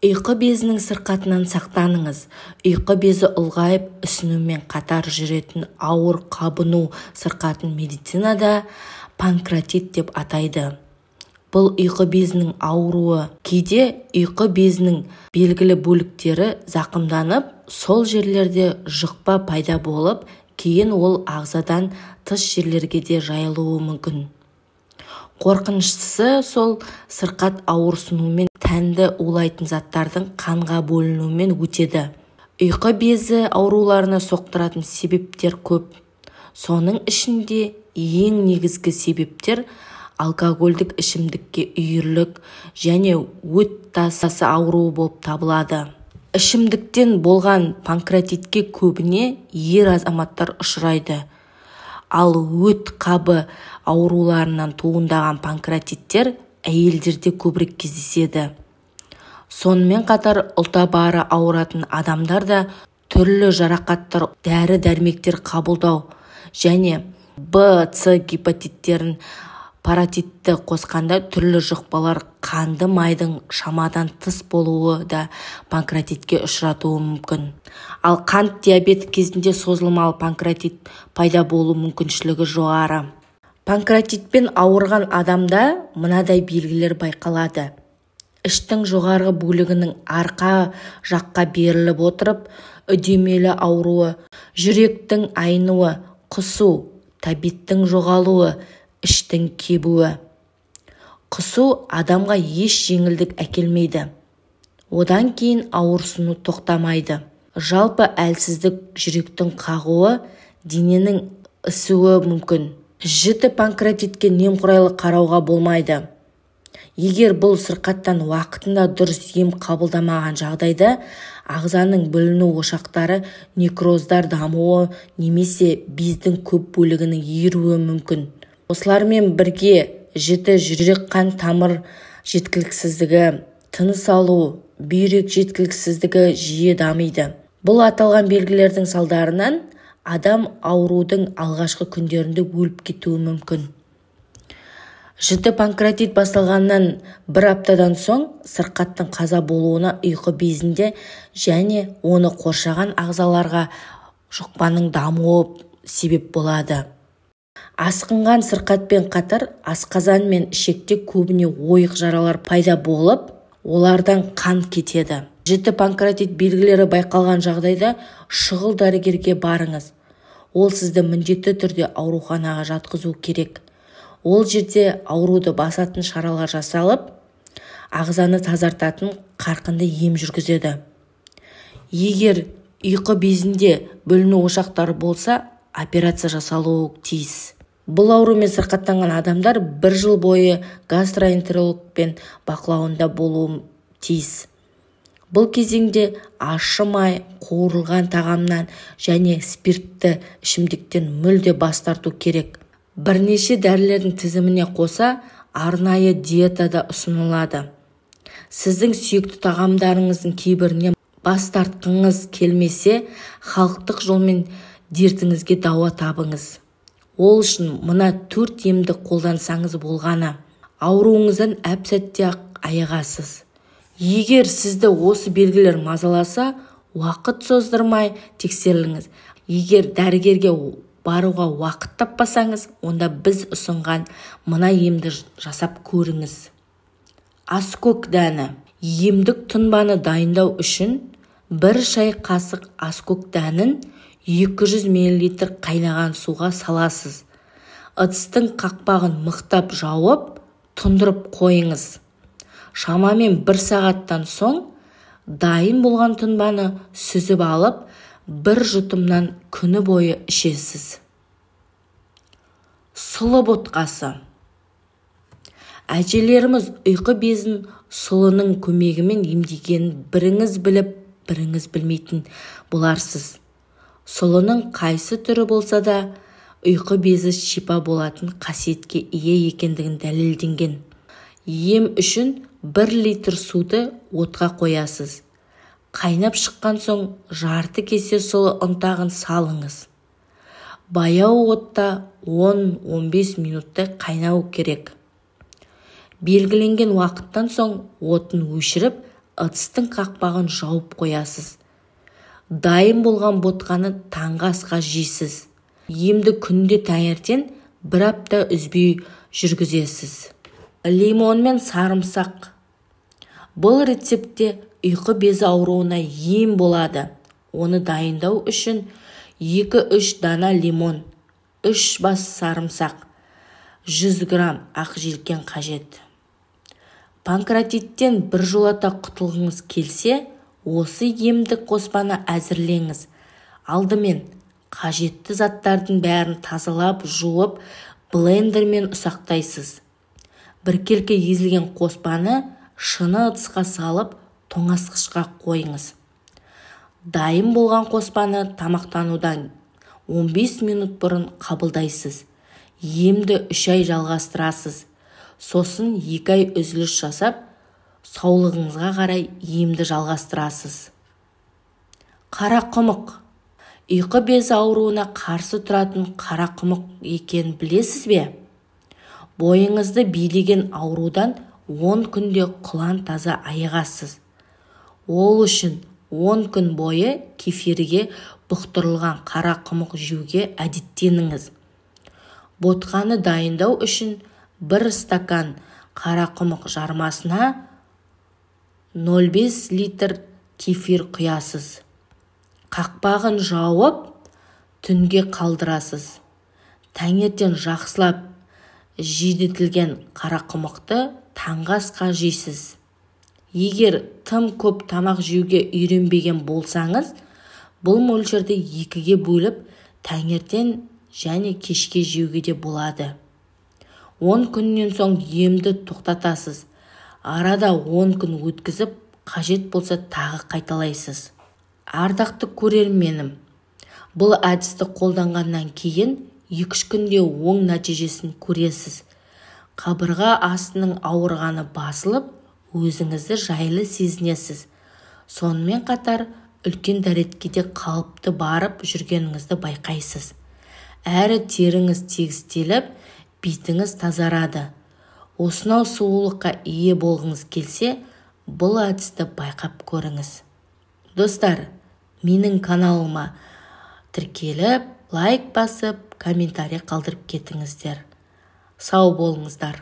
Ұйқы безінің сырқатынан сақтаныңыз. Ұйқы безі ұлғайып, ісінумен қатар жүретін ауыр қабыну сырқатын медицинада панкреатит деп атайды. Бұл ұйқы безінің ауруы. Кейде ұйқы безінің белгілі бөліктері зақымданып, сол жерлерде жұқпа пайда болып, кейін ол ағзадан тыс жерлерге де жайылуы мүмкін. Қорқыныштысы сол сырқат ауырсынумен тәнді улайтын заттардың қанға бөлінуімен өтеді. Ұйқы безі ауруларына соқтыратын себептер көп. Соның ішінде ең негізгі себептер алкогольдік ішімдікке үйірлік және өт тасасы ауруы болып табылады. Ішімдіктен болған панкреатитке көбіне ер азаматтар ұшырайды. Ал өт қабы ауруларынан туындаған панкреатиттер әйелдерде көбірек кездеседі. Сонымен қатар ұлтабары ауыратын адамдар да түрлі жарақаттар, дәрі-дәрмектер қабылдау және В, С гепатиттерін паратитті қосқанда түрлі жұқпалар қанды майдың шамадан тыс болуы да панкреатитке ұшыратуы мүмкін. Ал қант диабеті кезінде созылмалы панкреатит пайда болу мүмкіншілігі жоғары. Панкреатитпен ауырған адамда мынадай белгілер байқалады. Іштің жоғарғы бөлігінің арқа жаққа беріліп отырып, үдемелі ауруы, жүректің айнуы, құсу, тәбеттің жоғалуы, іштің кебуі. Құсу адамға еш жеңілдік әкелмейді. Одан кейін ауырсыну тоқтамайды. Жалпы әлсіздік, жүректің қағуы, дененің ісуі мүмкін. Жіті панкреатитке немқұрайлы қарауға болмайды. Егер бұл сырқаттан уақытында дұрыс ем қабылдамаған жағдайда, ағзаның бүліну ошақтары некроздар дамуы немесе бездің көп бөлігінің еруі мүмкін. Осылармен бірге жіті жүрек қан тамыр жеткіліксіздігі, тыныс алу, бүйрек жеткіліксіздігі жиі дамиды. Бұл аталған белгілердің салдарынан адам аурудың алғашқы күндерінде өліп кетуі мүмкін. Жіті панкреатит басталғаннан бір аптадан соң сырқаттың қаза болуына ұйқы безінде және оны қоршаған ағзаларға жұқпаның дамуы себеп болады. Асқынған сырқатпен қатар асқазан мен ішекте көбіне ойық жаралар пайда болып, олардан қан кетеді. Жіті панкреатит белгілері байқалған жағдайда шұғыл дәрігерге барыңыз. Ол сізді міндетті түрде ауруханаға жатқызу керек. Ол жерде ауруды басатын шаралар жасалып, ағзаны тазартатын қарқынды ем жүргізеді. Егер ұйқы безінде бүліну ошақтары болса, операция жасалуы тиіс. Бұл аурумен сырқаттанған адамдар 1 жыл бойы гастроэнтерологпен бақылауында болуы тиіс. Бұл кезеңде ащы май, қуырылған тағамнан және спиртті ішімдіктен мүлде бас тарту керек. Бірнеше дәрілердің тізіміне қоса арнайы диетада ұсынылады. Сіздің сүйікті тағамдарыңыздың кейбіріне бас тартқыңыз келмесе, халықтық жолмен дертіңізге дауа табыңыз. Ол үшін мына 4 емді қолдансаңыз болғаны. Ауруыңыздан әп-сәтте айығасыз. Егер сізді осы белгілер мазаласа, уақыт создырмай тексеріліңіз. Егер дәрігерге баруға уақыт таппасаңыз, онда біз ұсынған мына емді жасап көріңіз. Аскөк дәні. Емдік тұнбаны дайындау үшін 1 шай қасық аскөк дәнін 200 мл қайнаған суға саласыз. Ыдыстың қақпағын мықтап жауып, тұндырып қойыңыз. Шамамен 1 сағаттан соң дайын болған тұнбаны сүзіп алып, 1 жұтымнан күні бойы ішесіз. Сұлы ботқасы. Әжелеріміз ұйқы безін сұлының көмегімен емдегенін біріңіз біліп, біріңіз білмейтін боларсыз. Сұлының қайсы түрі болса да, ұйқы безі шипа болатын қасиетке ие екендігін дәлелденген. Ем үшін 1 литр суды отқа қоясыз. Қайнап шыққан соң жарты кесе сұлы ұнтағын салыңыз. Баяу отта 10-15 минуттай қайнау керек. Белгіленген уақыттан соң отын өшіріп, ыдыстың қақпағын жауып қоясыз. Дайын болған ботқаны таңғы асқа жейсіз. Емді күнде таңертең 1 апта үзбей жүргізесіз. Лимон мен сарымсақ. Бұл рецептте ұйқы безі ауруына ем болады. Оны дайындау үшін 2-3 дана лимон, 3 бас сарымсақ, 100 грамм ақ желкен қажет. Панкреатиттен біржолата құтылғыңыз келсе, осы емдік қоспаны әзірлеңіз. Алдымен қажетті заттардың бәрін тазалап, жуып, блендермен ұсақтайсыз. Біркелкі езілген қоспаны шыны ыдысқа салып, тоңазытқышқа қойыңыз. Дайын болған қоспаны тамақтанудан 15 минут бұрын қабылдайсыз. Емді 3 ай жалғастырасыз. Сосын 2 ай үзіліс жасап, саулығыңызға қарай емді жалғастырасыз. Қарақұмық. Ұйқы безі ауруына қарсы тұратын қарақұмық екенін білесіз бе? Бойыңызды билеген аурудан 10 күнде құлан таза айығасыз. Ол үшін 10 күн бойы кефирге бұқтырылған қарақұмық жеуге әдеттеніңіз. Ботқаны дайындау үшін 1 стакан қарақұмық жармасына 0,5 литр кефир құясыз. Қақпағын жауып, түнге қалдырасыз. Таңертең жақсылап жидетілген қарақұмықты таңғы асқа жейсіз. Егер тым көп тамақ жеуге үйренбеген болсаңыз, бұл мөлшерді 2-ге бөліп, таңертең және кешке жеуге де болады. 10 күннен соң емді тоқтатасыз. Арада 10 күн өткізіп, қажет болса тағы қайталайсыз. Ардақты көрерменім, бұл әдісті қолданғаннан кейін 2-3 күнде оң нәтижесін көресіз. Қабырға астының ауырғаны басылып, өзіңізді жайлы сезінесіз. Сонымен қатар үлкен дәреткеде қалыпты барып жүргеніңізді байқайсыз. Әрі теріңіз тегістеліп, бетіңіз тазарады. Осынау сұлулыққа ие болғыңыз келсе, бұл әдісті байқап көріңіз. Достар, менің каналыма тіркеліп, лайк басып, комментарий қалдырып кетіңіздер. Сау болыңыздар.